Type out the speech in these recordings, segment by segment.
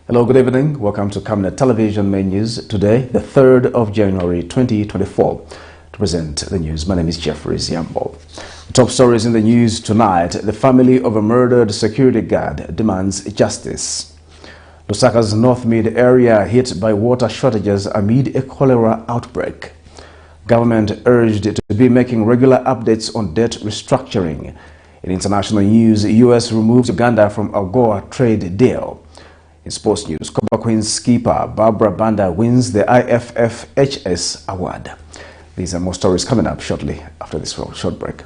Hello, good evening. Welcome to Camnet Television Main News. Today, the 3rd of January 2024. To present the news, my name is Jeffrey Ziambo. Top stories in the news tonight. The family of a murdered security guard demands justice. Lusaka's NORTHMEAD area hit by water shortages amid a cholera outbreak. Government urged to be making regular updates on debt restructuring. In international news, US removes Uganda from AGOA trade deal. In sports news, Cobra Queens skipper BARBRA wins the IFFHS award. These are more stories coming up shortly after this short break.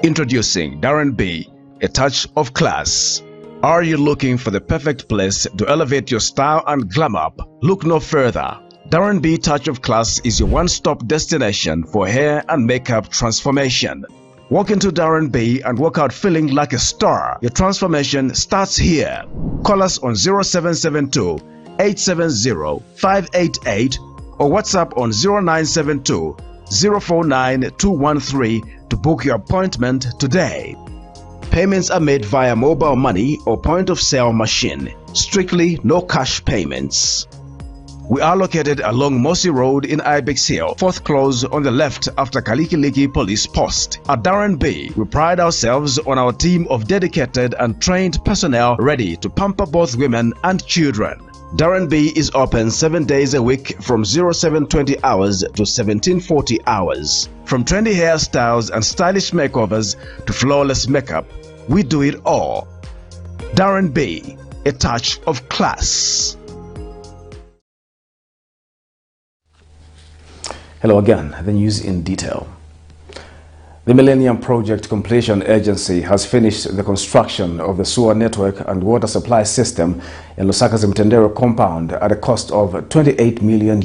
Introducing Darren B, a touch of class. Are you looking for the perfect place to elevate your style and glam up? Look no further. Darren B Touch of Class is your one-stop destination for hair and makeup transformation. Walk into Darren B and walk out feeling like a star. Your transformation starts here. Call us on 0772-870-588 or WhatsApp on 0972-049-213 to book your appointment today. Payments are made via mobile money or point-of-sale machine. Strictly no cash payments. We are located along Mossy Road in IFFHS, 4th close on the left after Kalikiliki Police Post. At Darren B, we pride ourselves on our team of dedicated and trained personnel ready to pamper both women and children. Darren B is open 7 days a week from 0720 hours to 1740 hours. From trendy hairstyles and stylish makeovers to flawless makeup, we do it all. Darren B, a touch of class. Hello again, the news in detail. The Millennium Project Completion Agency has finished the construction of the sewer network and water supply system in Lusaka's Mtendere compound at a cost of $28 million.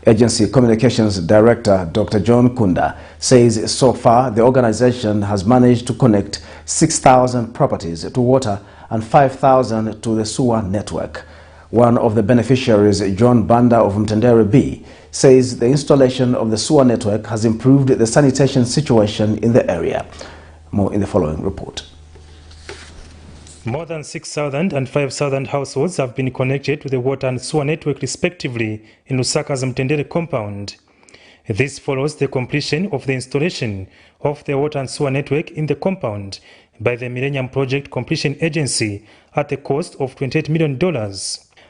Agency Communications Director Dr. John Kunda says so far the organization has managed to connect 6,000 properties to water and 5,000 to the sewer network. One of the beneficiaries, John BANDA of Mtendere B, says the installation of the sewer network has improved the sanitation situation in the area. More in the following report. More than 6,000 and 5,000 households have been connected to the water and sewer network respectively in Lusaka's Mtendere compound. This follows the completion of the installation of the water and sewer network in the compound by the Millennium Project Completion Agency at a cost of $28 million.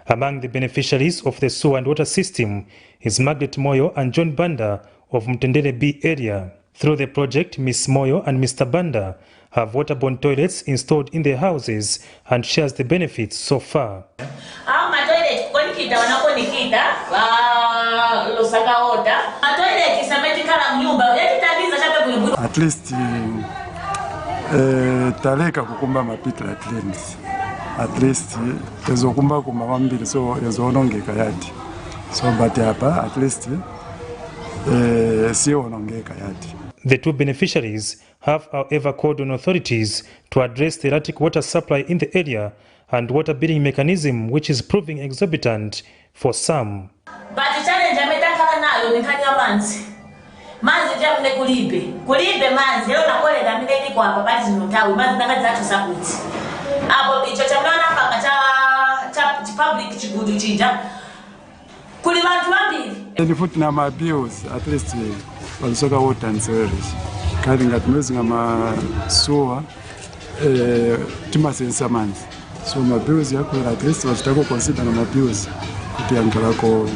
Among the beneficiaries of the sewer and water system is Margaret Moyo and John Banda of Mtendere B area. Through the project, Ms. Moyo and Mr. Banda have waterborne toilets installed in their houses and shares the benefits so far. At least taleka kukumba mapitla at least. At least ezokumba kumba mambili so ezonongeka yadi. So but hapa at least siyonongeka yadi. The two beneficiaries have however called on authorities to address the erratic water supply in the area and water billing mechanism which is proving exorbitant for some. But the challenge ametakala nayo ni kani amanzi. Manzi jamne kulibe manzi leo nakole na mimi kwa hapa bali zinotawi manzi ndangaza atu sakuti. Abo icho chamana paka cha public chigudu chinja. Kuli bantu bambili. The foot na my bills at least Lusaga water and sewerage. Kali ngati mwezi ngama sewer timasensa manzi. So my bills yako at least wachitako consider na my bills kuti angalako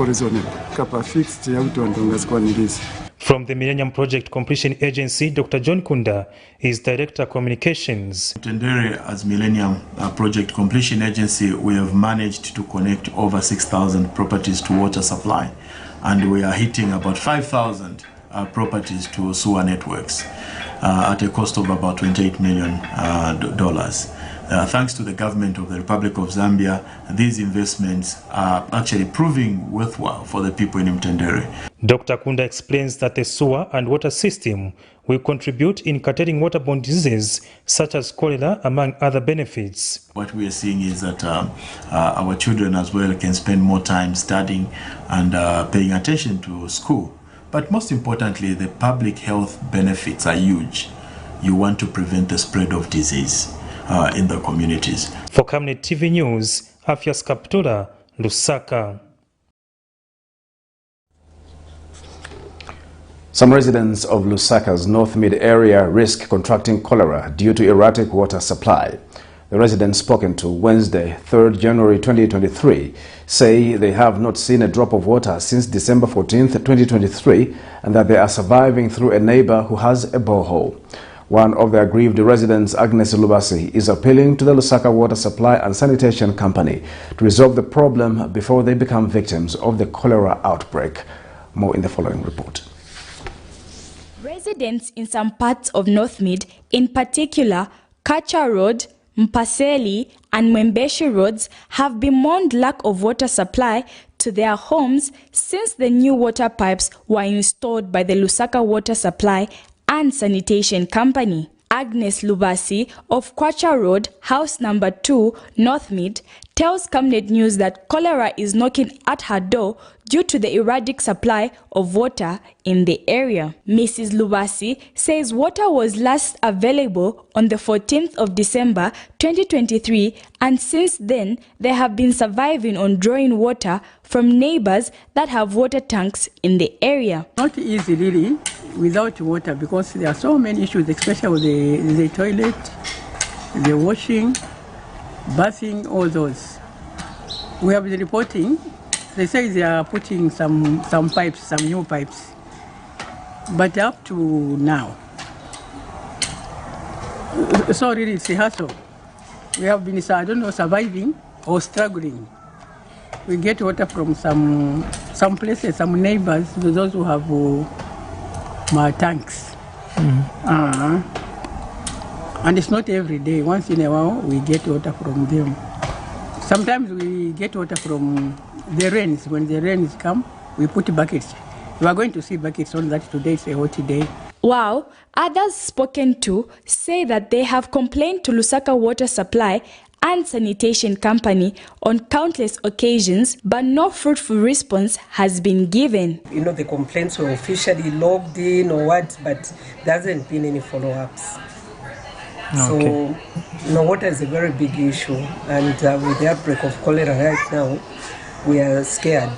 reasonable. Kapa fixed ya utonga sikwanilisi. From the Millennium Project Completion Agency, Dr. John Kunda is Director Communications. Mtendere, as Millennium Project Completion Agency, we have managed to connect over 6,000 properties to water supply, and we are hitting about 5,000 properties to sewer networks at a cost of about $28 million. thanks to the government of the Republic of Zambia, these investments are actually proving worthwhile for the people in Mtendere. Dr. Kunda explains that the sewer and water system will contribute in curtailing waterborne diseases such as cholera, among other benefits. What we are seeing is that our children as well can spend more time studying and paying attention to school. But most importantly, the public health benefits are huge. You want to prevent the spread of disease in the communities. For Camnet TV News, IFFHS Kaptula, Lusaka. Some residents of Lusaka's NORTHMEAD area risk contracting cholera due to erratic water supply. The residents spoken to Wednesday, 3rd January 2023, say they have not seen a drop of water since December 14th, 2023, and that they are surviving through a neighbor who has a borehole. One of the aggrieved residents, Agnes Lubasi, is appealing to the Lusaka Water Supply and Sanitation Company to resolve the problem before they become victims of the cholera outbreak. More in the following report. Residents in some parts of NORTHMEAD, in particular Kacha Road, Mpaseli and Mwembeshi roads, have bemoaned lack of water supply to their homes since the new water pipes were installed by the Lusaka Water Supply and Sanitation Company. Agnes Lubasi of Kwacha Road, house number 2, NORTHMEAD, tells Camnet News that cholera is knocking at her door due to the erratic supply of water in the area. Mrs. Lubasi says water was last available on the 14th of December 2023, and since then they have been surviving on drawing water from neighbors that have water tanks in the area. Not easy really without water, because there are so many issues, especially with the toilet, the washing, bathing, all those. We have been reporting, they say they are putting some pipes, some new pipes. But up to now, so really it's a hassle. We have been, I don't know, surviving or struggling. We get water from some places, some neighbors, those who have tanks. And it's not every day. Once in a while, we get water from them. Sometimes we get water from the rains. When the rains come, we put buckets. We are going to see buckets on that today. It's a hot day. While others spoken to say that they have complained to Lusaka Water Supply and Sanitation Company on countless occasions, but no fruitful response has been given. You know, the complaints were officially logged in or what, but there hasn't been any follow-ups. Okay. So, water is a very big issue, and with the outbreak of cholera right now, we are scared.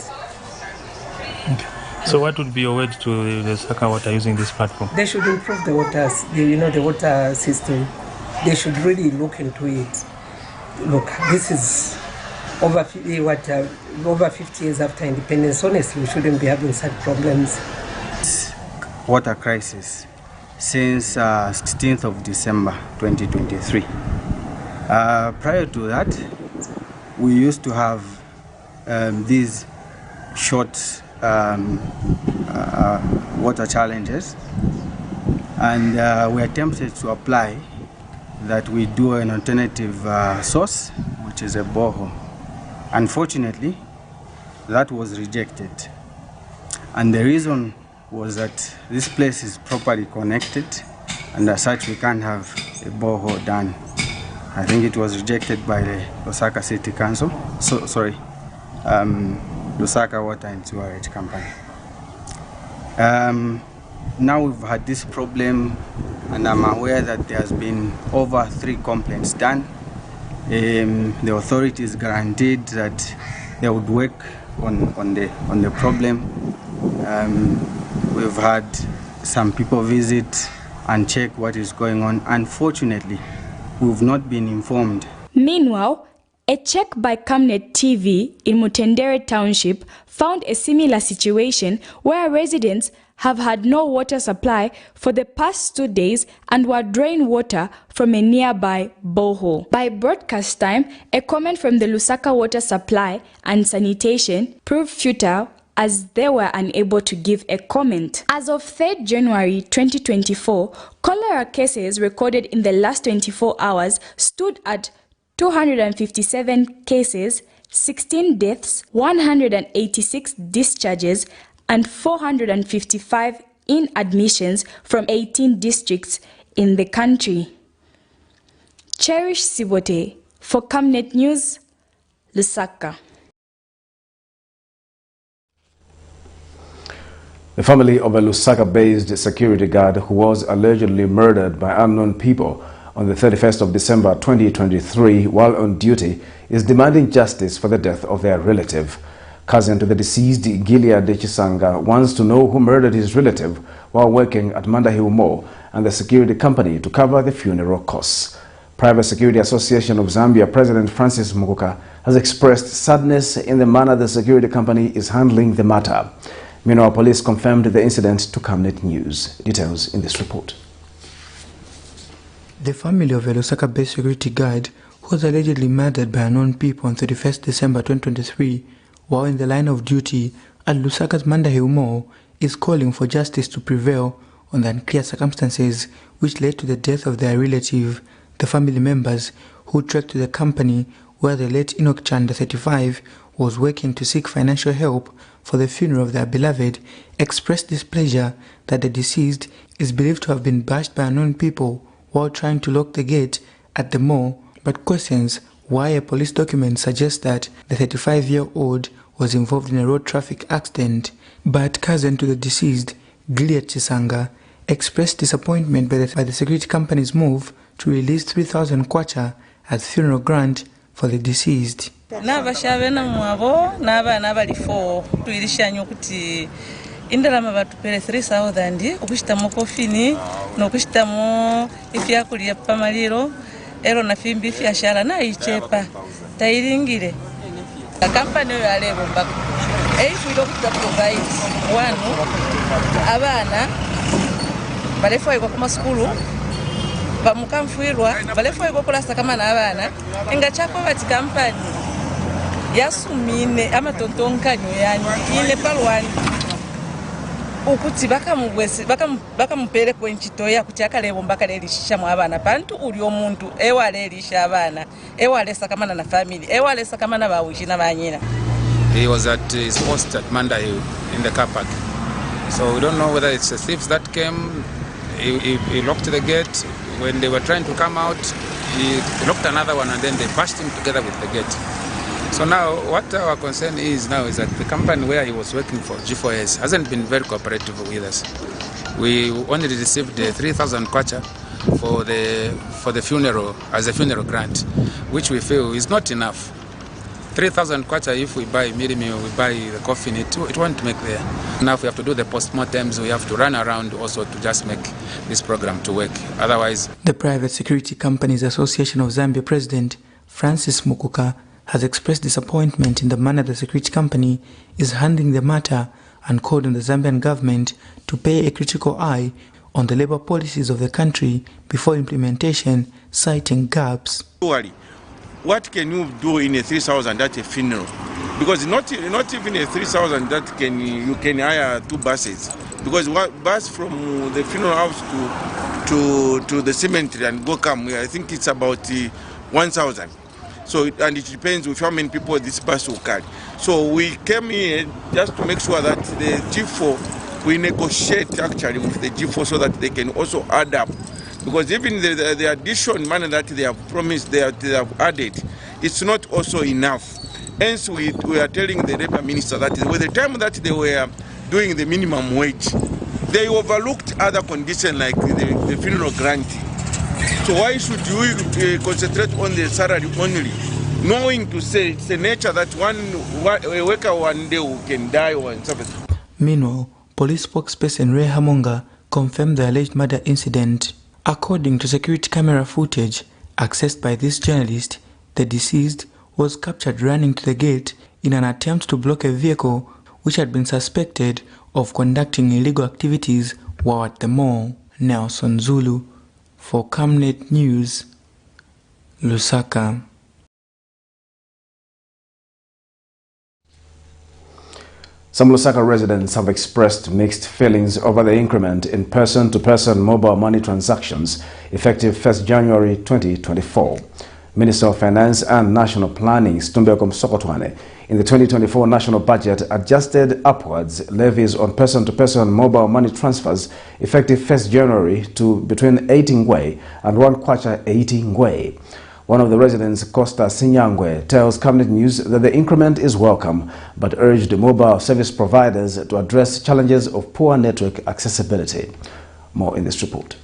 Okay. So what would be your word to the Lusaka Water using this platform? They should improve the water, the water system. They should really look into it. Look, this is over 50 years after independence. Honestly, we shouldn't be having such problems. Water crisis since 16th of December 2023. Prior to that, we used to have these short water challenges, and we attempted to apply that we do an alternative source, which is a borehole. Unfortunately, that was rejected, and the reason was that this place is properly connected, and as such we can't have a borehole done. I think it was rejected by the Lusaka City Council, Lusaka Water and Sewerage Company. Now we've had this problem, and I'm aware that there has been over 3 complaints done. The authorities guaranteed that they would work on the problem. We've had some people visit and check what is going on. Unfortunately, we've not been informed. Meanwhile, a check by Camnet TV in Mutendere Township found a similar situation where residents have had no water supply for the past 2 days and were drawing water from a nearby borehole. By broadcast time, a comment from the Lusaka Water Supply and Sanitation proved futile as they were unable to give a comment. As of 3rd January 2024, cholera cases recorded in the last 24 hours stood at 257 cases, 16 deaths, 186 discharges, and 455 inadmissions from 18 districts in the country. Cherish Sibote for Camnet News, Lusaka. The family of a Lusaka-based security guard who was allegedly murdered by unknown people on the 31st of December 2023 while on duty is demanding justice for the death of their relative. Cousin to the deceased, Gilead Chisanga, wants to know who murdered his relative while working at Mandahill Mall and the security company to cover the funeral costs. Private Security Association of Zambia President Francis Mukuka has expressed sadness in the manner the security company is handling the matter. Meanwhile, police confirmed the incident to Camnet News. Details in this report. The family of a Lusaka-based security guard who was allegedly murdered by unknown people on 31st December 2023 while in the line of duty at Lusaka's Mandahill Mall is calling for justice to prevail on the unclear circumstances which led to the death of their relative. The family members who trekked to the company where the late Enoch Chanda, 35, was working to seek financial help for the funeral of their beloved expressed displeasure that the deceased is believed to have been bashed by unknown people while trying to lock the gate at the mall, but questions why a police document suggests that the 35-year-old was involved in a road traffic accident. But cousin to the deceased, Gilead Chisanga, expressed disappointment by the security company's move to release 3,000 kwacha as funeral grant for the deceased. N'abashabena mwabo n'abana bali 4 tuilishanya okuti indalama batupere 3,000 okushitamo kofini nokushitamo ifyakulya pamaliro ero na fimbi fyashara na ichepa tairingire kampani yo alebo mbaka eifwilo kutaprovide wanu abana balefwa iko kuma skulu bamukamfwirwa balefwa iko kulasa kama na abana ingachako bati kampani yasumine amatontonkanyo yani ile palwani ukuti bakamupere kwenchito ya kuti akalebo mbakalelisha mu abana bantu uli omuntu ewalelisha abana ewalesa kamana na family ewalesa kamana bawuji na banyina. He was at his post at Mandahill in the car park, so we don't know whether it's the thieves that came. He locked the gate. When they were trying to come out, he locked another one and then they bashed him together with the gate. So now what our concern is now is that the company where he was working for, IFFHS, hasn't been very cooperative with us. We only received 3,000 kwacha for the funeral, as a funeral grant, which we feel is not enough. 3,000 kwacha, if we buy mirimi, we buy the coffin, it won't make there. Now if we have to do the post-mortems, we have to run around also to just make this program to work. Otherwise... The Private Security Companies Association of Zambia President Francis Mukuka has expressed disappointment in the manner the security company is handling the matter and called on the Zambian government to pay a critical eye on the labor policies of the country before implementation, citing gaps. What can you do in a 3,000 at a funeral? Because not even a 3,000 that you can hire 2 buses. Because what bus from the funeral house to the cemetery and go come, I think it's about 1,000. So and it depends with how many people this bus will carry. So we came here just to make sure that the G4, we negotiate actually with the G4 so that they can also add up. Because even the addition money that they have promised, they have added, it's not also enough. Hence, we are telling the Labour Minister that with the time that they were doing the minimum wage, they overlooked other conditions like the funeral grant. So why should we concentrate on the salary only, knowing to say it's the nature that a worker one day can die or something. Meanwhile, police spokesperson Ray Hamonga confirmed the alleged murder incident. According to security camera footage accessed by this journalist, the deceased was captured running to the gate in an attempt to block a vehicle which had been suspected of conducting illegal activities while at the mall. Nelson Zulu for Camnet News, Lusaka. Some Lusaka residents have expressed mixed feelings over the increment in person-to-person mobile money transactions effective 1st January 2024. Minister of Finance and National Planning, Stumbeko Msokotwane, in the 2024 national budget adjusted upwards levies on person-to-person mobile money transfers effective 1st January to between 80 ngwe and 1 kwacha 80 ngwe. One of the residents, Costa Sinyangwe, tells Camnet News that the increment is welcome, but urged mobile service providers to address challenges of poor network accessibility. More in this report.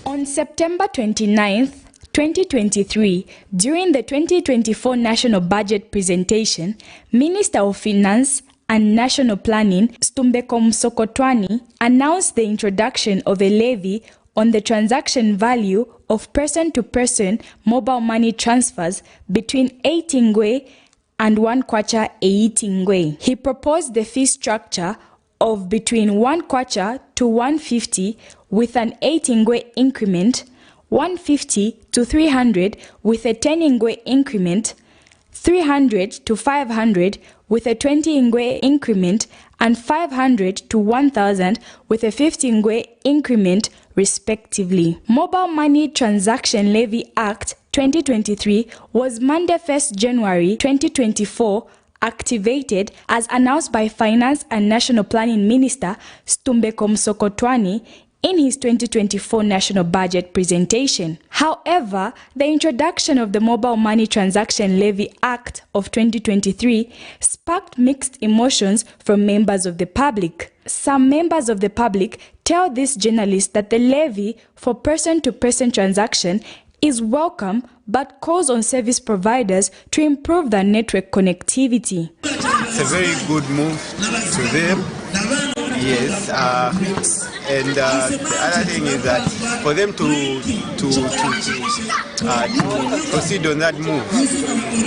On September 29th, 2023, during the 2024 National Budget presentation, Minister of Finance and National Planning, Stumbeko Msokotwane, announced the introduction of a levy on the transaction value of person-to-person mobile money transfers between 80 ngwe and 1 kwacha 80 ngwe. He proposed the fee structure of between 1 kwacha to 150 with an 80 ngwe increment, 150 to 300 with a 10 ngwe increment, 300 to 500 with a 20 ngwe increment, and 500 to 1,000 with a 50 ngwe increment, respectively. Mobile Money Transaction Levy Act 2023 was Monday 1st January 2024 activated as announced by Finance and National Planning Minister Stumbeko Msokotwane in his 2024 national budget presentation. However, the introduction of the Mobile Money Transaction Levy Act of 2023 sparked mixed emotions from members of the public. Some members of the public tell this journalist that the levy for person-to-person transaction is welcome but calls on service providers to improve their network connectivity. It's a very good move to them. Yes, and the other thing is that for them to proceed on that move,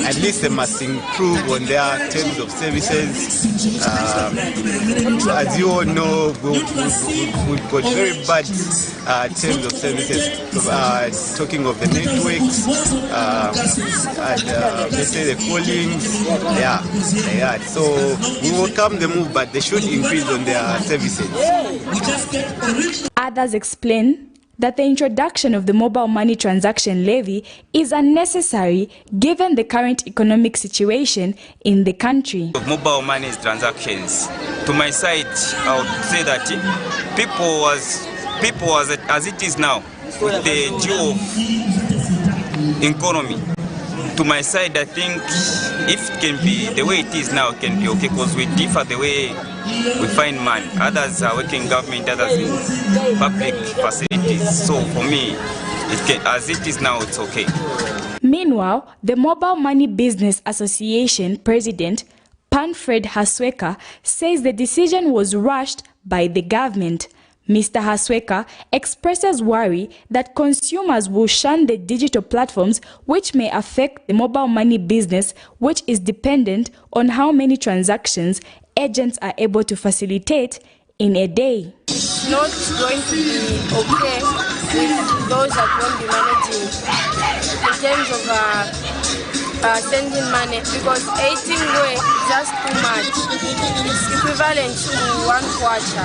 at least they must improve on their terms of services. As you all know, we've got very bad terms of services. Talking of the networks, and let's say the callings, yeah. So we welcome the move, but they should increase on their services. Others explain that the introduction of the mobile money transaction levy is unnecessary given the current economic situation in the country. Mobile money transactions, to my side, I would say that people as it is now, with the geo economy, to my side, I think if it can be the way it is now, it can be okay, because we differ the way we find money. Others are working in government, others in public facilities. So for me, as it is now, it's okay. Meanwhile, the Mobile Money Business Association President, Panfred Hasweka, says the decision was rushed by the government. Mr. Hasweka expresses worry that consumers will shun the digital platforms, which may affect the mobile money business, which is dependent on how many transactions agents are able to facilitate in a day. It's not going to be okay with those that won't be managing in terms of sending money, because 18 ngwe is just too much. It's equivalent to 1 kwacha.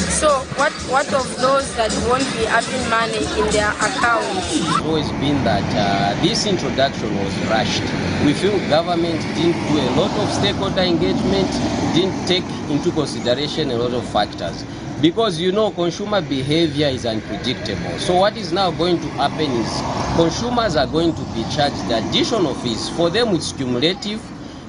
So what of those that won't be having money in their accounts? It's always been that this introduction was rushed. We feel government didn't do a lot of stakeholder engagement, didn't take into consideration a lot of factors. Because you know, consumer behavior is unpredictable. So what is now going to happen is consumers are going to be charged the additional fees. For them it's cumulative.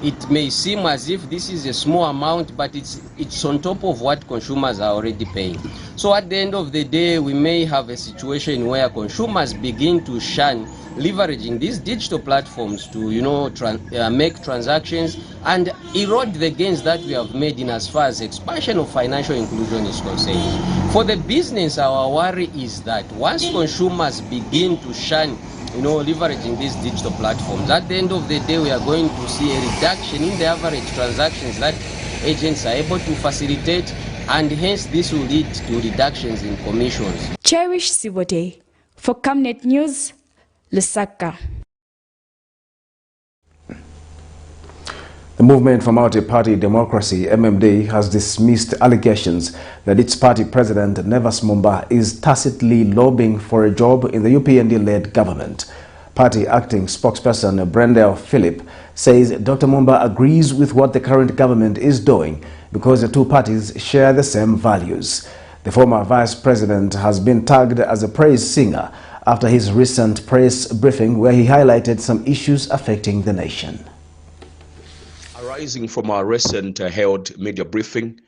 It may seem as if this is a small amount, but it's on top of what consumers are already paying. So at the end of the day, we may have a situation where consumers begin to shun leveraging these digital platforms to, make transactions and erode the gains that we have made in as far as expansion of financial inclusion is concerned. For the business, our worry is that once consumers begin to shun leveraging these digital platforms, at the end of the day, we are going to see a reduction in the average transactions that agents are able to facilitate, and hence this will lead to reductions in commissions. Cherish Sivote for Camnet News, Lusaka. The Movement for Multi-Party Democracy, MMD, has dismissed allegations that its party president, Nevas Mumba, is tacitly lobbying for a job in the UPND-led government. Party acting spokesperson Brenda Philip says Dr. Mumba agrees with what the current government is doing because the two parties share the same values. The former vice president has been tagged as a praise singer after his recent press briefing where he highlighted some issues affecting the nation. Arising from our recent held media briefing,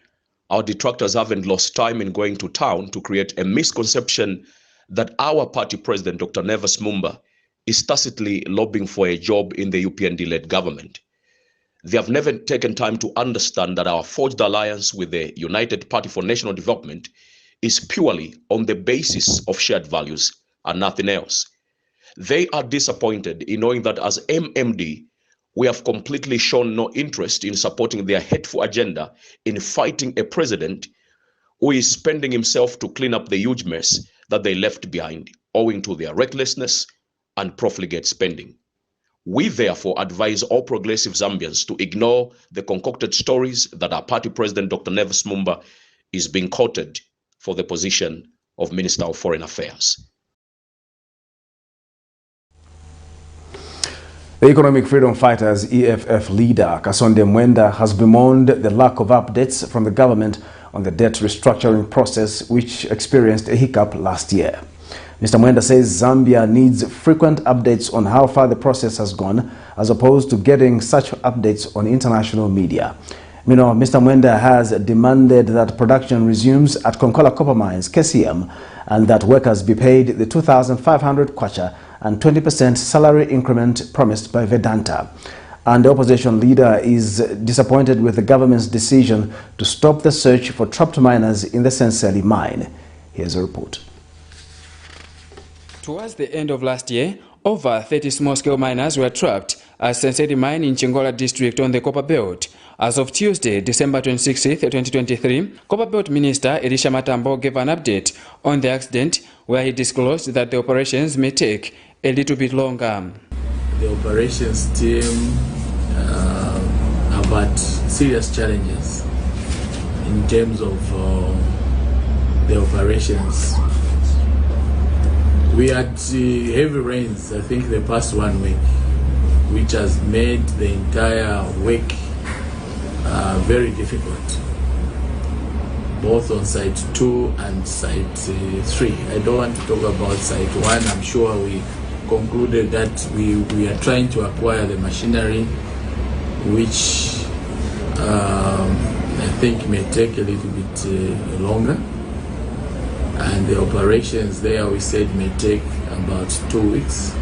our detractors haven't lost time in going to town to create a misconception that our party president, Dr. Nevis Mumba, is tacitly lobbying for a job in the UPND-led government. They have never taken time to understand that our forged alliance with the United Party for National Development is purely on the basis of shared values and nothing else. They are disappointed in knowing that as MMD, we have completely shown no interest in supporting their hateful agenda in fighting a president who is spending himself to clean up the huge mess that they left behind, owing to their recklessness and profligate spending. We therefore advise all progressive Zambians to ignore the concocted stories that our party president, Dr. Nevis Mumba, is being courted for the position of Minister of Foreign Affairs. The Economic Freedom Fighters EFF leader Kasonde Mwenda has bemoaned the lack of updates from the government on the debt restructuring process, which experienced a hiccup last year. Mr. Mwenda says Zambia needs frequent updates on how far the process has gone, as opposed to getting such updates on international media. Mr. Mwenda has demanded that production resumes at Konkola Copper Mines, KCM, and that workers be paid the 2,500 kwacha and 20% salary increment promised by Vedanta. And the opposition leader is disappointed with the government's decision to stop the search for trapped miners in the Senseli mine. Here's a report. Towards the end of last year, over 30 small-scale miners were trapped at Senseli mine in Chingola district on the Copper Belt. As of Tuesday, December 26, 2023, Copper Belt Minister Elisha Matambo gave an update on the accident where he disclosed that the operations may take a little bit longer. The operations team have had serious challenges in terms of the operations. We had heavy rains, I think, the past 1 week, which has made the entire week very difficult, both on site 2 and site 3. I don't want to talk about site 1. I'm sure we concluded that we are trying to acquire the machinery, which I think may take a little bit longer. And the operations there, we said, may take about 2 weeks.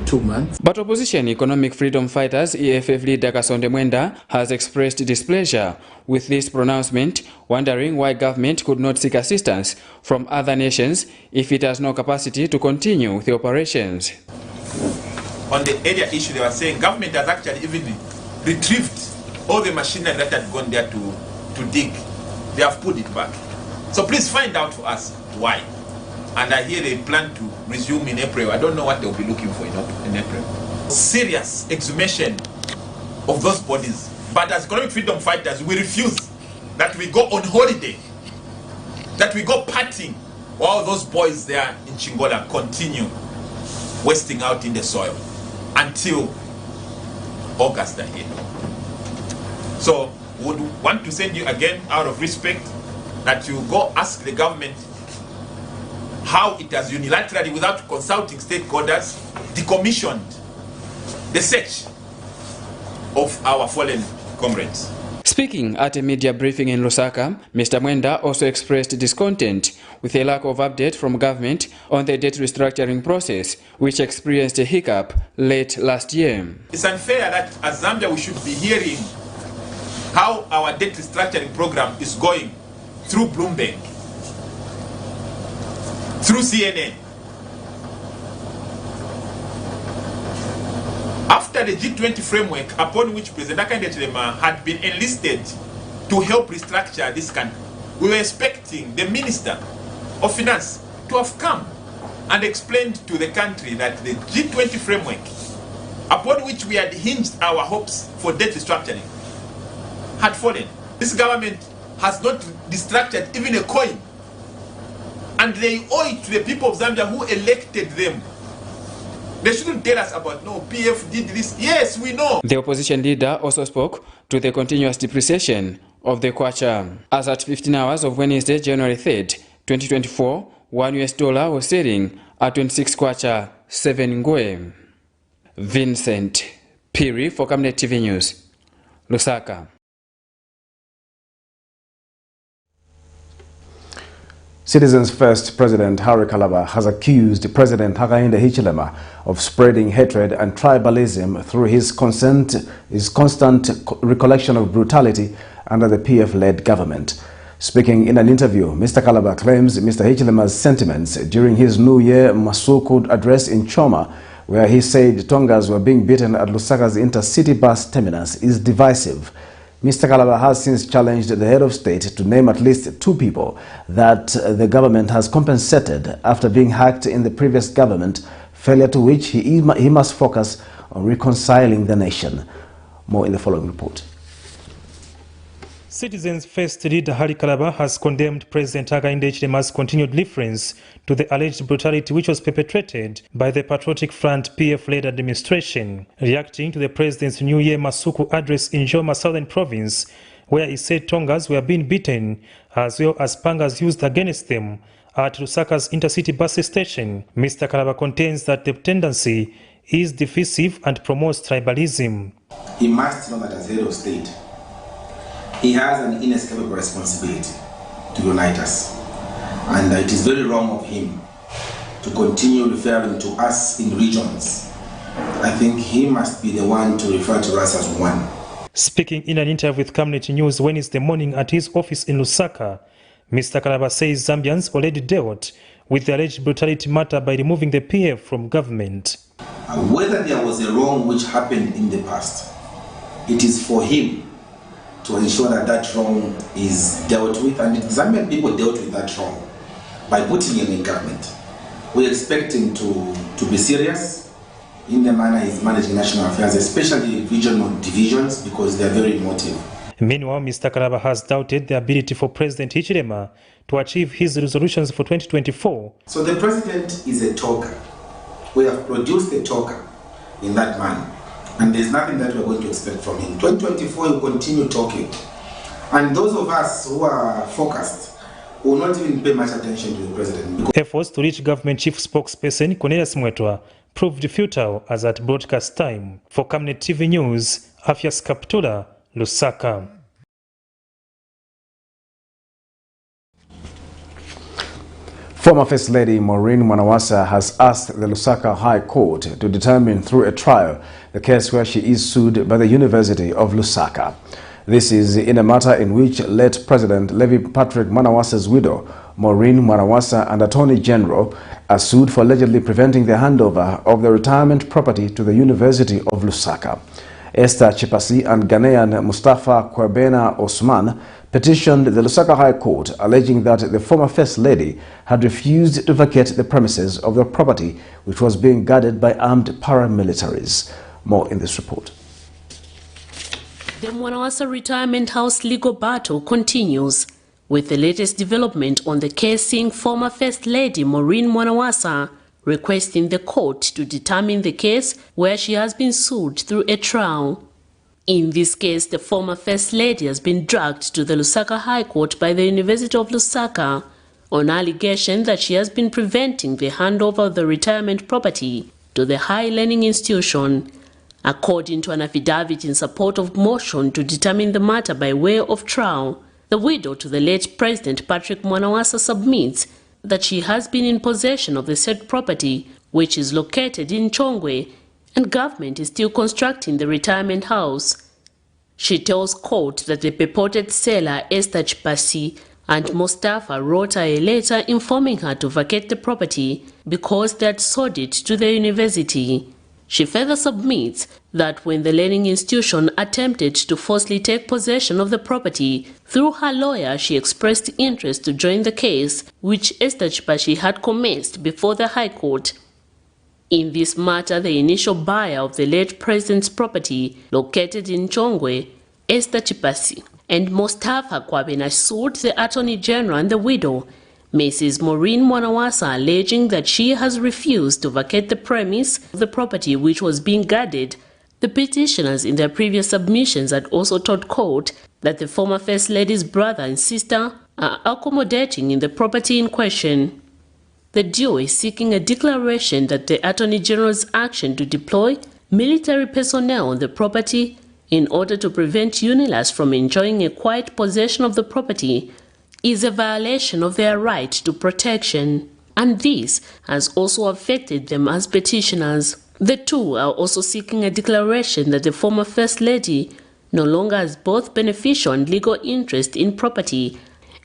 2 months. But opposition Economic Freedom Fighters EFF leader Kasonde Mwenda has expressed displeasure with this pronouncement, wondering why government could not seek assistance from other nations if it has no capacity to continue with the operations. On the area issue, they were saying government has actually even retrieved all the machinery that had gone there to dig. They have put it back. So please find out for us why. And I hear they plan to resume in April. I don't know what they'll be looking for in April. Serious exhumation of those bodies. But as Economic Freedom Fighters, we refuse that we go on holiday, that we go partying while those boys there in Chingola continue wasting out in the soil until August ahead. So we would want to send you again, out of respect, that you go ask the government how it has unilaterally, without consulting stakeholders, decommissioned the search of our fallen comrades. Speaking at a media briefing in Lusaka, Mr. Mwenda also expressed discontent with a lack of update from government on the debt restructuring process, which experienced a hiccup late last year. It's unfair that as Zambia we should be hearing how our debt restructuring program is going through Bloomberg, through CNN. After the G20 framework, upon which President Akandechilema had been enlisted to help restructure this country, we were expecting the Minister of Finance to have come and explained to the country that the G20 framework, upon which we had hinged our hopes for debt restructuring, had fallen. This government has not restructured even a coin. And they owe it to the people of Zambia who elected them They shouldn't tell us about, no, PF did this. Yes, we know. The opposition leader also spoke to the continuous depreciation of the kwacha. As at 15 hours of Wednesday, January 3rd, 2024, $1 was selling at 26 kwacha 7 ngwe. Vincent Piri for Camnet TV News, Lusaka. Citizens First President Harry Kalaba has accused President Hakainde Hichilema of spreading hatred and tribalism through his constant recollection of brutality under the PF-led government. Speaking in an interview, Mr. Kalaba claims Mr. Hichilema's sentiments during his New Year Masuku address in Choma, where he said Tongas were being beaten at Lusaka's intercity bus terminus, is divisive. Mr. Kalaba has since challenged the head of state to name at least 2 people that the government has compensated after being hacked in the previous government, failure to which he must focus on reconciling the nation. More in the following report. Citizens First leader Harry Kalaba has condemned President Hakainde Hichilema's continued reference to the alleged brutality which was perpetrated by the Patriotic Front PF-led administration, reacting to the president's New Year Masuku address in Joma Southern Province, where he said Tongas were being beaten as well as pangas used against them at Lusaka's intercity bus station. Mr. Kalaba contends that the tendency is divisive and promotes tribalism. He must know that as head of state, he has an inescapable responsibility to unite us. And it is very wrong of him to continue referring to us in regions. I think he must be the one to refer to us as one. Speaking in an interview with Camnet News Wednesday morning at his office in Lusaka, Mr. Kalaba says Zambians already dealt with the alleged brutality matter by removing the PF from government. Whether there was a wrong which happened in the past, it is for him to ensure that that wrong is dealt with, and the Zambian people dealt with that wrong by putting him in government. We expect him to be serious in the manner he's managing national affairs, especially regional divisions, because they're very emotive. Meanwhile, Mr. Kalaba has doubted the ability for President Hichilema to achieve his resolutions for 2024. So the president is a talker. We have produced a talker in that man. And there's nothing that we're going to expect from him. 2024 will continue talking. And those of us who are focused will not even pay much attention to the president. Efforts to reach government chief spokesperson Cornelius Mwetwa proved futile as at broadcast time. For Camnet TV News, IFFHS Kaptula, Lusaka. Former First Lady Maureen Mwanawasa has asked the Lusaka High Court to determine through a trial the case where she is sued by the University of Lusaka. This is in a matter in which late President Levi Patrick Mwanawasa's widow, Maureen Mwanawasa, and Attorney General are sued for allegedly preventing the handover of the retirement property to the University of Lusaka. Esther Chipasi and Ghanaian Mustafa Kwabena Osman petitioned the Lusaka High Court, alleging that the former First Lady had refused to vacate the premises of the property, which was being guarded by armed paramilitaries. More in this report. The Mwanawasa Retirement House legal battle continues, with the latest development on the case seeing former First Lady Maureen Mwanawasa requesting the court to determine the case where she has been sued through a trial. In this case, the former First Lady has been dragged to the Lusaka High Court by the University of Lusaka on allegation that she has been preventing the handover of the retirement property to the higher learning institution. According to an affidavit in support of motion to determine the matter by way of trial, the widow to the late President Patrick Mwanawasa submits that she has been in possession of the said property, which is located in Chongwe, and government is still constructing the retirement house. She tells court that the purported seller Esther Chipasi and Mustafa wrote her a letter informing her to vacate the property because they had sold it to the university. She further submits that when the learning institution attempted to forcibly take possession of the property, through her lawyer she expressed interest to join the case, which Esther Chipasi had commenced before the High Court. In this matter, the initial buyer of the late president's property, located in Chongwe, Esther Chipasi, and Mustafa Kwabena sued the Attorney General and the widow, Mrs. Maureen Mwanawasa alleging that she has refused to vacate the premise of the property which was being guarded. The petitioners in their previous submissions had also told court that the former First Lady's brother and sister are accommodating in the property in question. The duo is seeking a declaration that the Attorney General's action to deploy military personnel on the property in order to prevent UNILAS from enjoying a quiet possession of the property is a violation of their right to protection, and this has also affected them as petitioners. The two are also seeking a declaration that the former First Lady no longer has both beneficial and legal interest in property.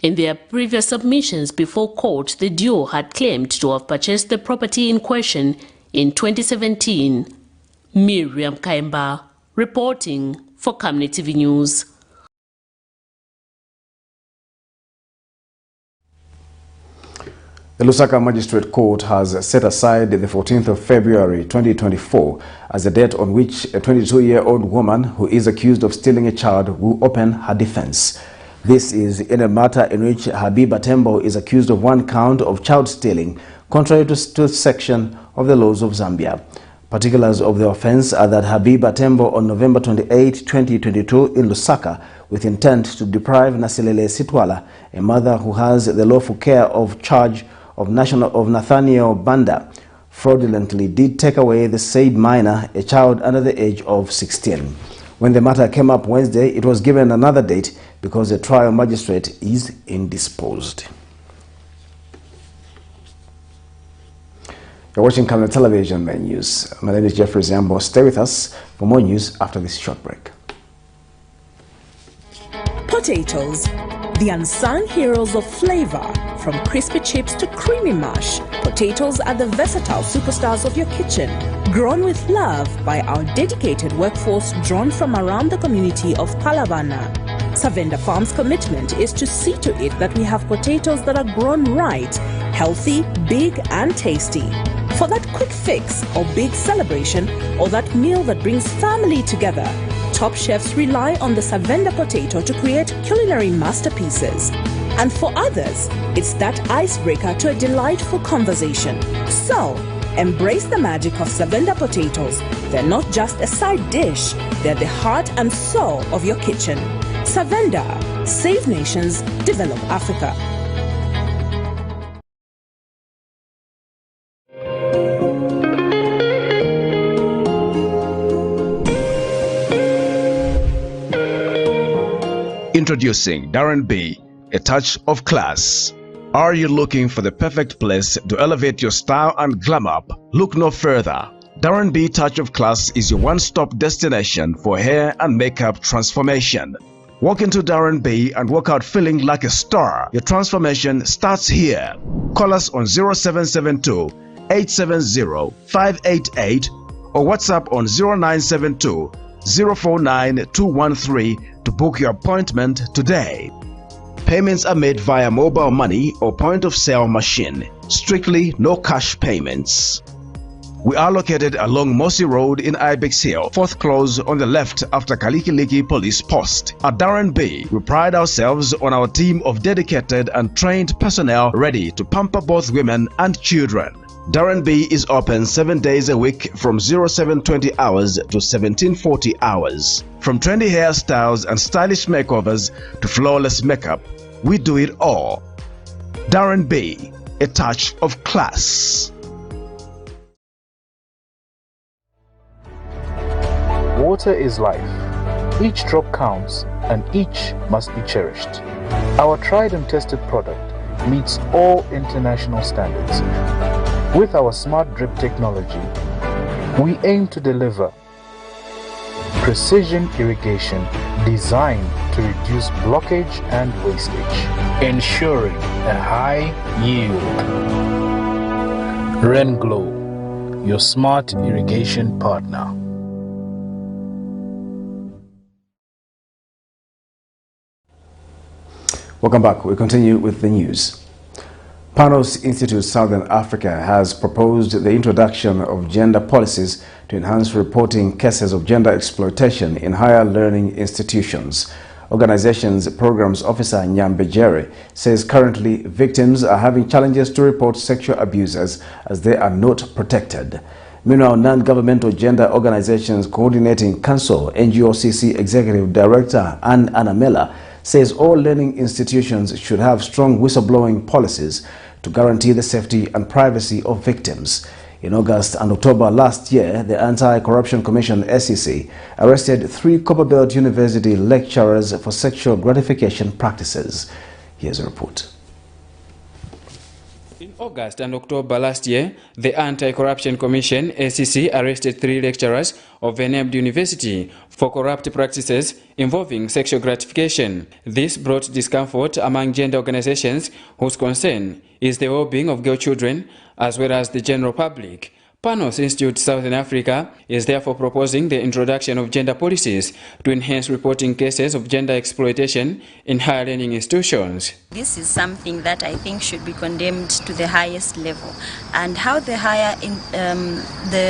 In their previous submissions before court, the duo had claimed to have purchased the property in question in 2017. Miriam Kaimba, reporting for Camnet TV News. The Lusaka Magistrate Court has set aside the 14th of February 2024 as the date on which a 22-year-old woman who is accused of stealing a child will open her defense. This is in a matter in which Habiba Tembo is accused of 1 count of child stealing, contrary to section of the laws of Zambia. Particulars of the offense are that Habiba Tembo on November 28, 2022 in Lusaka, with intent to deprive Nasilele Sitwala, a mother who has the lawful care of charge of Nathaniel Banda, fraudulently did take away the said minor, a child under the age of 16. When the matter came up Wednesday, it was given another date because the trial magistrate is indisposed. You're watching Camnet Television Main News. My name is Jeffrey Ziambo. Stay with us for more news after this short break. Potatoes, the unsung heroes of flavor. From crispy chips to creamy mash, potatoes are the versatile superstars of your kitchen. Grown with love by our dedicated workforce drawn from around the community of Palavana. Savenda Farm's commitment is to see to it that we have potatoes that are grown right, healthy, big and tasty. For that quick fix or big celebration or that meal that brings family together, top chefs rely on the Savenda potato to create culinary masterpieces. And for others, it's that icebreaker to a delightful conversation. So, embrace the magic of Savenda potatoes. They're not just a side dish, they're the heart and soul of your kitchen. Savenda, save nations, develop Africa. Introducing Darren B, a touch of class. Are you looking for the perfect place to elevate your style and glam up? Look no further. Darren B Touch of Class is your one-stop destination for hair and makeup transformation. Walk into Darren B and walk out feeling like a star. Your transformation starts here. Call us on 0772 870 588 or WhatsApp on 0972 049 213 to book your appointment today. Payments are made via mobile money or point-of-sale machine. Strictly no cash payments. We are located along Mossy Road in Ibex Hill, 4th close on the left after Kalikiliki Police Post. At Darren B, we pride ourselves on our team of dedicated and trained personnel ready to pamper both women and children. Darren B is open 7 days a week from 0720 hours to 1740 hours. From trendy hairstyles and stylish makeovers to flawless makeup, we do it all. Darren B, a touch of class. Water is life. Each drop counts and each must be cherished. Our tried and tested product meets all international standards. With our smart drip technology, we aim to deliver precision irrigation designed to reduce blockage and wastage, ensuring a high yield. RenGlow, your smart irrigation partner. Welcome back. We continue with the news. Panos Institute Southern Africa has proposed the introduction of gender policies to enhance reporting cases of gender exploitation in higher learning institutions. Organization's Programs Officer Nyambe Jerry says currently victims are having challenges to report sexual abusers as they are not protected. Meanwhile, non-governmental gender organizations coordinating council NGOCC Executive Director Ann Anamela says all learning institutions should have strong whistleblowing policies to guarantee the safety and privacy of victims. In August and October last year, the Anti-Corruption Commission SEC arrested 3 Copperbelt University lecturers for sexual gratification practices. Here's a report. In August and October last year, the Anti-Corruption Commission SEC arrested 3 lecturers of a named university for corrupt practices involving sexual gratification. This brought discomfort among gender organizations whose concern is the well-being of girl children as well as the general public. Panos Institute Southern Africa is therefore proposing the introduction of gender policies to enhance reporting cases of gender exploitation in higher learning institutions. This is something that I think should be condemned to the highest level, and how the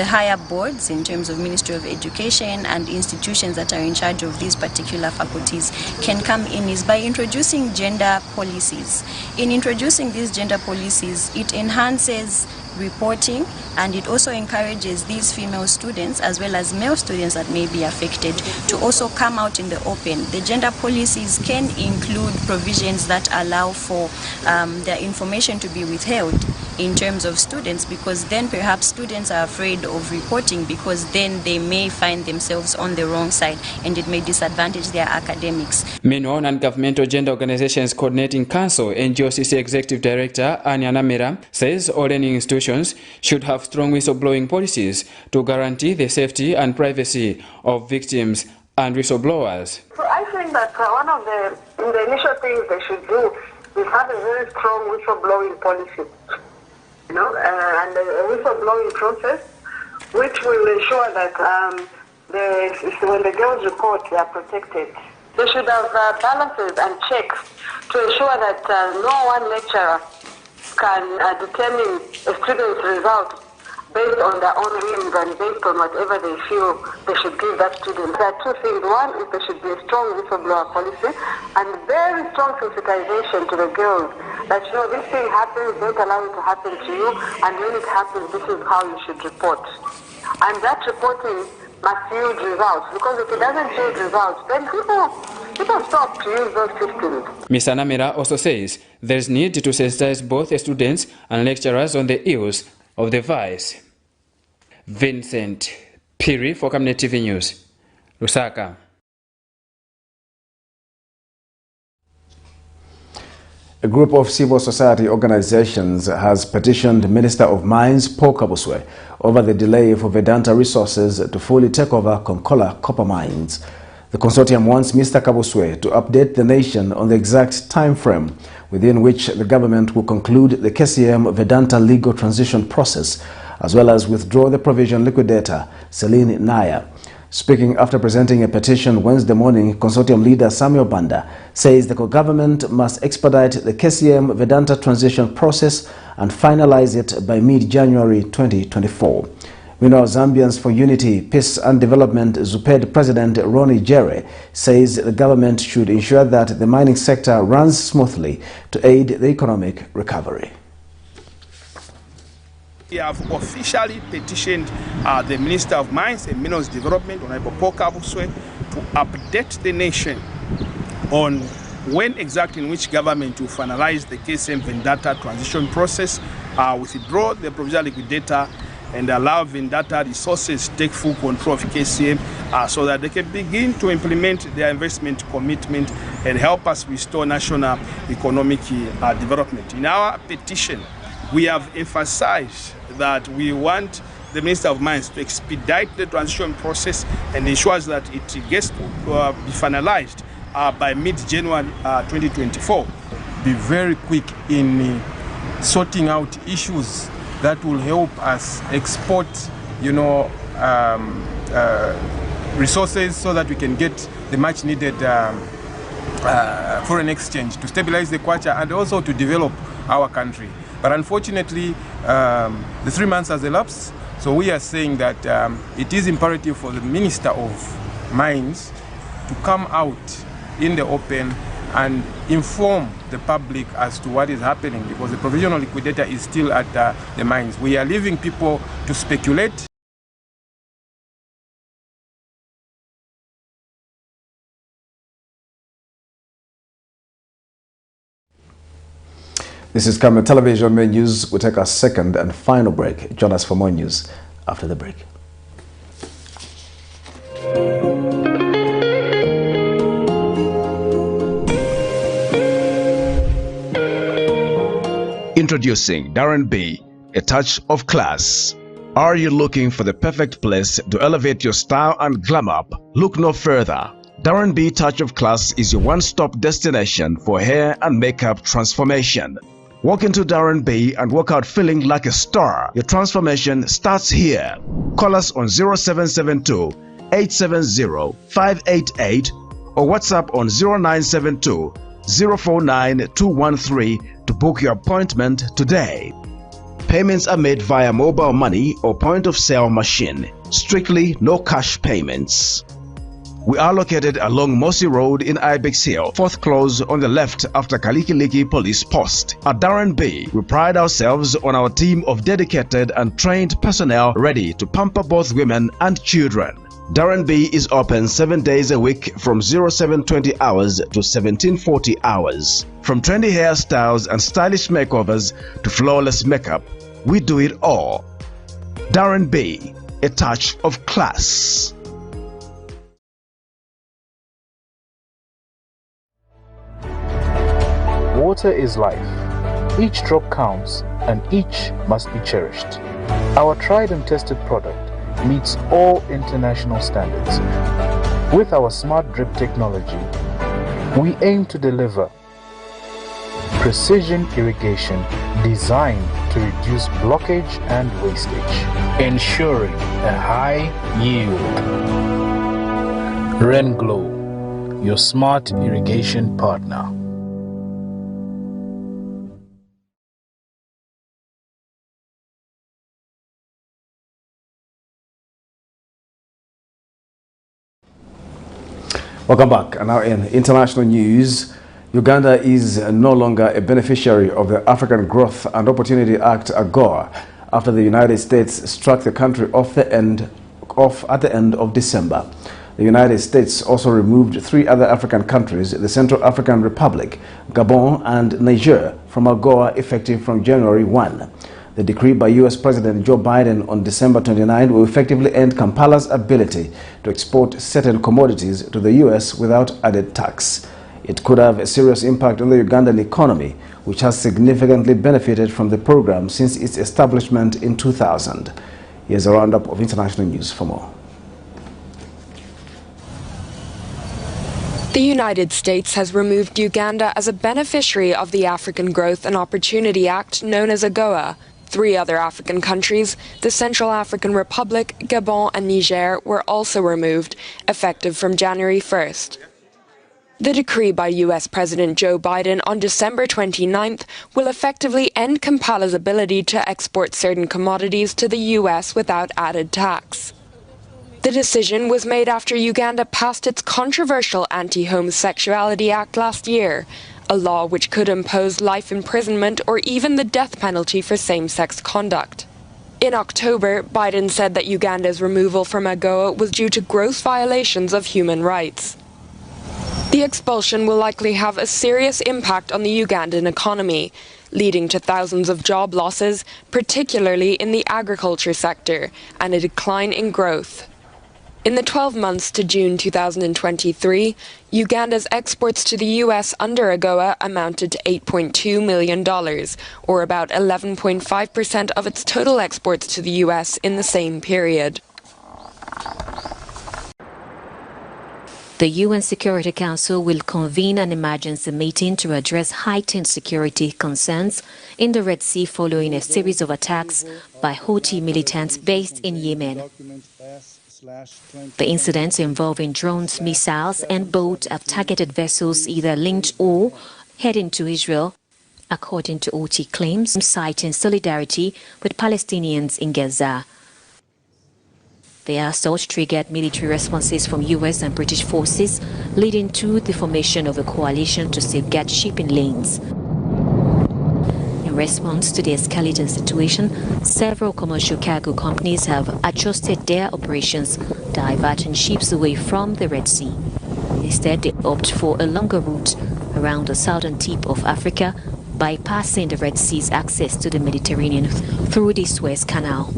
higher boards in terms of Ministry of Education and institutions that are in charge of these particular faculties can come in is by introducing gender policies. In introducing these gender policies, it enhances reporting, and it also encourages these female students as well as male students that may be affected to also come out in the open. The gender policies can include provisions that allow for their information to be withheld in terms of students, because then perhaps students are afraid of reporting because then they may find themselves on the wrong side and it may disadvantage their academics. Meanwhile, non-governmental gender organizations coordinating council NGOCC Executive Director Anya Namera says all learning institutions should have strong whistleblowing policies to guarantee the safety and privacy of victims and whistleblowers. So I think that one of the initial things they should do is have a very strong whistleblowing policy. And a whistleblowing process which will ensure that when the girls report, they are protected. They should have balances and checks to ensure that no one lecturer can determine a student's result based on their own whims and based on whatever they feel they should give that student. There are 2 things. One is there should be a strong whistleblower policy and very strong sensitization to the girls that, this thing happens, don't allow it to happen to you, and when it happens, this is how you should report. And that reporting must yield results, because if it doesn't yield results, then people stop to use those systems. Ms. Anamera also says there is need to sensitize both students and lecturers on the ills of the vice. Vincent Piri for Camnet TV News, Lusaka. A group of civil society organizations has petitioned Minister of Mines Paul Kabuswe over the delay for Vedanta Resources to fully take over Konkola copper mines. The consortium wants Mr. Kabuswe to update the nation on the exact time frame within which the government will conclude the KCM Vedanta legal transition process, as well as withdraw the provision liquidator Celine Naya. Speaking after presenting a petition Wednesday morning, consortium leader Samuel Banda says the government must expedite the KCM Vedanta transition process and finalize it by mid-January 2024. Meanwhile, Zambians for Unity, Peace and Development ZUPED President Ronnie Jerry says the government should ensure that the mining sector runs smoothly to aid the economic recovery. We have officially petitioned the Minister of Mines and Minerals Development, Honorable Paul Kabuswe, to update the nation on when exactly in which government will finalize the KCM Vedanta transition process, withdraw the provisional liquidator, and allow Vedanta Resources to take full control of KCM so that they can begin to implement their investment commitment and help us restore national economic development. In our petition, we have emphasized that we want the Minister of Mines to expedite the transition process and ensures that it gets to be finalized by mid-January 2024. Be very quick in sorting out issues that will help us export, resources so that we can get the much needed foreign exchange to stabilize the kwacha and also to develop our country. But unfortunately, the 3 months has elapsed, so we are saying that it is imperative for the Minister of Mines to come out in the open and inform the public as to what is happening, because the provisional liquidator is still at the mines. We are leaving people to speculate. This is Camnet Television Main News. We'll take our second and final break. Join us for more news after the break. Introducing Darren B, a touch of class. Are you looking for the perfect place to elevate your style and glam up? Look no further. Darren B Touch of Class is your one-stop destination for hair and makeup transformation. Walk into Darren B and walk out feeling like a star. Your transformation starts here. Call us on 0772 870 588 or WhatsApp on 0972 049 213 to book your appointment today. Payments are made via mobile money or point-of-sale machine. Strictly no cash payments. We are located along Mossy Road in Ibex Hill, fourth close on the left after Kalikiliki Police Post. At Darren B, we pride ourselves on our team of dedicated and trained personnel ready to pamper both women and children. Darren B is open 7 days a week from 0720 hours to 1740 hours. From trendy hairstyles and stylish makeovers to flawless makeup, we do it all. Darren B, a touch of class. Water is life. Each drop counts and each must be cherished. Our tried and tested product meets all international standards. With our smart drip technology, we aim to deliver precision irrigation designed to reduce blockage and wastage, ensuring a high yield. Rain Glow, your smart irrigation partner. Welcome back. And now in international news, Uganda is no longer a beneficiary of the African Growth and Opportunity Act AGOA after the United States struck the country off at the end of December. The United States also removed 3 other African countries, the Central African Republic, Gabon and Niger, from AGOA effective from January 1. The decree by U.S. President Joe Biden on December 29 will effectively end Kampala's ability to export certain commodities to the U.S. without added tax. It could have a serious impact on the Ugandan economy, which has significantly benefited from the program since its establishment in 2000. Here's a roundup of international news for more. The United States has removed Uganda as a beneficiary of the African Growth and Opportunity Act known as AGOA. 3 other African countries, the Central African Republic, Gabon and Niger, were also removed, effective from January 1st. The decree by U.S. President Joe Biden on December 29th will effectively end Kampala's ability to export certain commodities to the U.S. without added tax. The decision was made after Uganda passed its controversial Anti-Homosexuality Act last year, a law which could impose life imprisonment or even the death penalty for same-sex conduct. In October, Biden said that Uganda's removal from AGOA was due to gross violations of human rights. The expulsion will likely have a serious impact on the Ugandan economy, leading to thousands of job losses, particularly in the agriculture sector, and a decline in growth. In the 12 months to June 2023, Uganda's exports to the U.S. under AGOA amounted to $8.2 million, or about 11.5% of its total exports to the U.S. in the same period. The UN Security Council will convene an emergency meeting to address heightened security concerns in the Red Sea following a series of attacks by Houthi militants based in Yemen. The incidents involving drones, missiles and boats have targeted vessels either linked or heading to Israel, according to Houthi claims, citing solidarity with Palestinians in Gaza. The assault triggered military responses from US and British forces, leading to the formation of a coalition to safeguard shipping lanes. In response to the escalating situation, several commercial cargo companies have adjusted their operations, diverting ships away from the Red Sea. Instead, they opt for a longer route around the southern tip of Africa, bypassing the Red Sea's access to the Mediterranean through the Suez Canal.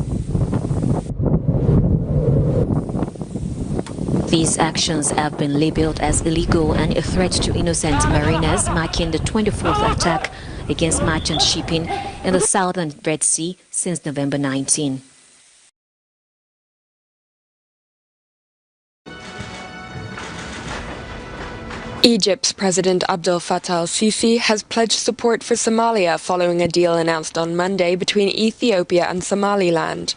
These actions have been labeled as illegal and a threat to innocent mariners, marking the 24th attack against merchant shipping in the southern Red Sea since November 19. Egypt's President Abdel Fattah al-Sisi has pledged support for Somalia following a deal announced on Monday between Ethiopia and Somaliland.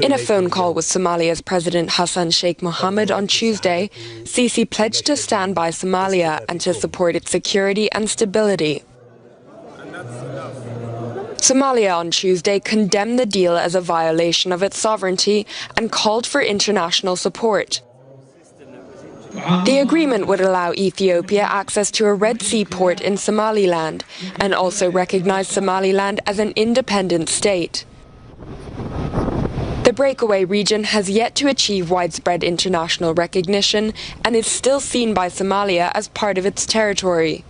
In a phone call with Somalia's President Hassan Sheikh Mohammed on Tuesday, Sisi pledged to stand by Somalia and to support its security and stability. Somalia on Tuesday condemned the deal as a violation of its sovereignty and called for international support. The agreement would allow Ethiopia access to a Red Sea port in Somaliland and also recognize Somaliland as an independent state. The breakaway region has yet to achieve widespread international recognition and is still seen by Somalia as part of its territory.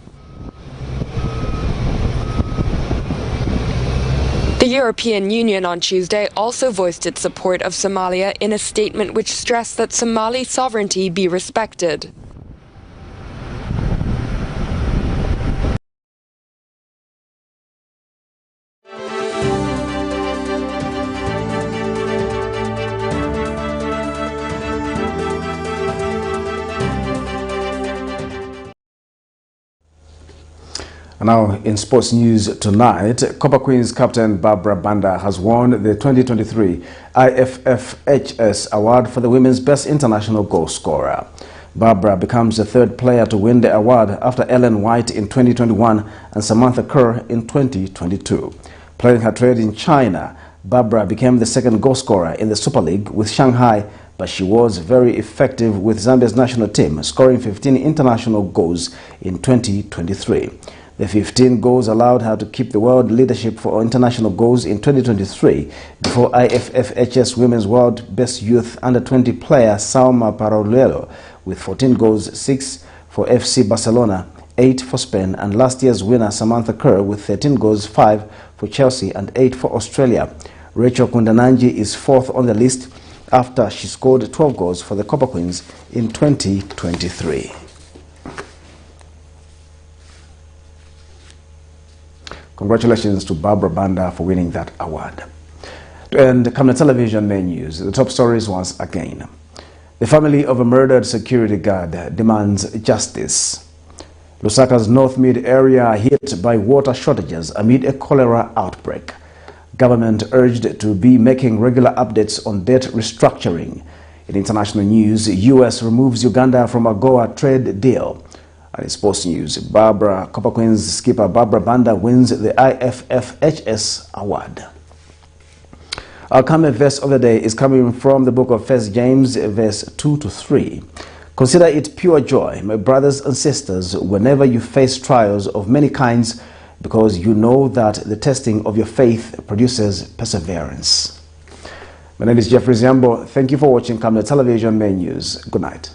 The European Union on Tuesday also voiced its support of Somalia in a statement which stressed that Somali sovereignty be respected. Now, in sports news tonight, Copper Queens captain BARBRA BANDA has won the 2023 IFFHS award for the women's best international goal scorer. BARBRA becomes the third player to win the award after Ellen White in 2021 and Samantha Kerr in 2022. Playing her trade in China, BARBRA became the second goal scorer in the Super League with Shanghai, but she was very effective with Zambia's national team, scoring 15 international goals in 2023. The 15 goals allowed her to keep the world leadership for international goals in 2023 before IFFHS Women's World Best Youth Under-20 player Salma Parolero with 14 goals, 6 for FC Barcelona, 8 for Spain, and last year's winner Samantha Kerr with 13 goals, 5 for Chelsea and 8 for Australia. Rachel Kundananji is fourth on the list after she scored 12 goals for the Copper Queens in 2023. Congratulations to BARBRA BANDA for winning that award. To end Camnet Television main news, the top stories once again. The family of a murdered security guard demands justice. Lusaka's NORTHMEAD area hit by water shortages amid a cholera outbreak. Government urged to be making regular updates on debt restructuring. In international news, US removes Uganda from AGOA trade deal. And in sports news, Copper Queens skipper BARBRA BANDA wins the IFFHS award. Our Camnet verse of the day is coming from the book of 1 James, verse 2-3. Consider it pure joy, my brothers and sisters, whenever you face trials of many kinds, because you know that the testing of your faith produces perseverance. My name is Jeffrey Ziambo. Thank you for watching Camnet Television Main News. Good night.